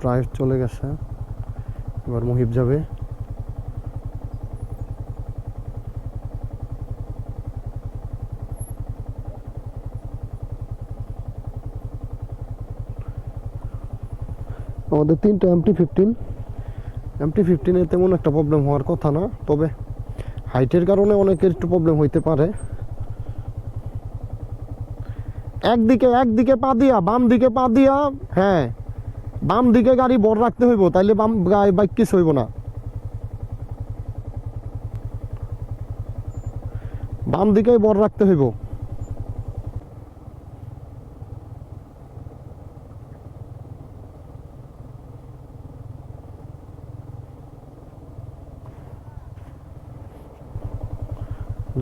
প্রায় চলে গেছে, এবার মুহিব যাবে। আমাদের 3টা MT-15 তেমন একটা প্রবলেম হওয়ার কথা না, তবে হাইটের কারণে অনেকের একটু প্রবলেম হইতে পারে। একদিকে পা দিয়া, বাম দিকে পা দিয়া, হ্যাঁ বাম দিকে গাড়ি বড় রাখতে হইব, তাইলে বাম বাইক কিছু হইব না। বাম দিকেই বড় রাখতে হইব।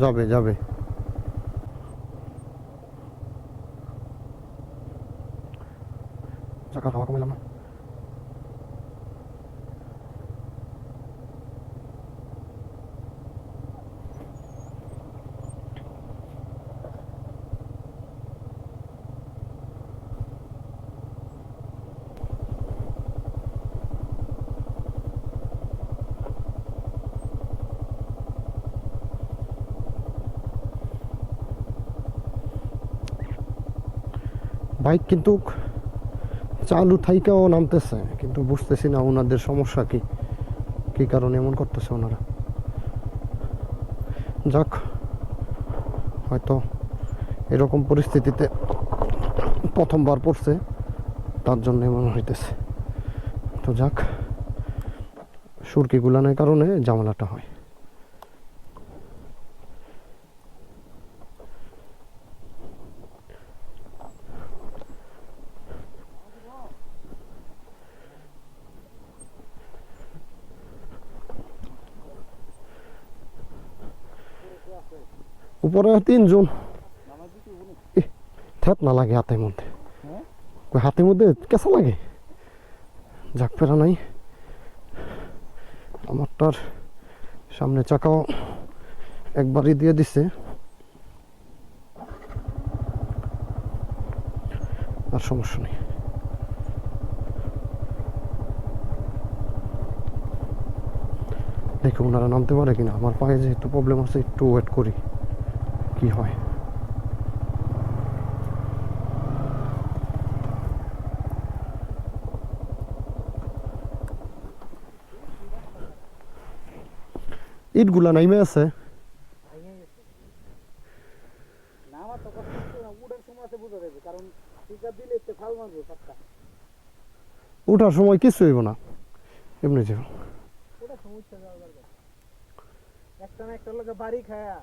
যাবে যাবে। চাকা হাওয়া কমাইলাম না। বাইক কিন্তু চালু থাইকাও নামতেছে, কিন্তু বুঝতেছি না ওনাদের সমস্যা কি, কি কারণে এমন করতেছে ওনারা। যাক, হয়তো এরকম পরিস্থিতিতে প্রথমবার পড়ছে, তার জন্য এমন হইতেছে। তো যাক, সুরকি গুলানের কারণে ঝামেলাটা হয়। উপরে 3 জন, থেত না লাগে হাতের মধ্যে, হাতের মধ্যে কেঁচা লাগে। যাক, ফেরা নাই। আমারটার সামনে চাকাও একবারই দিয়ে দিছে, আর সমস্যা নেই। দেখি ওনারা নামতে পারে কিনা। আমার পায়ে যেহেতু প্রবলেম আছে, একটু ওয়েট করি কি হয়। ইটগুলা নাইমে আছে। উঠার সময় কিছু হইব না, এমনি যাও। একটা না একটা লোকে বাড়ি খায়া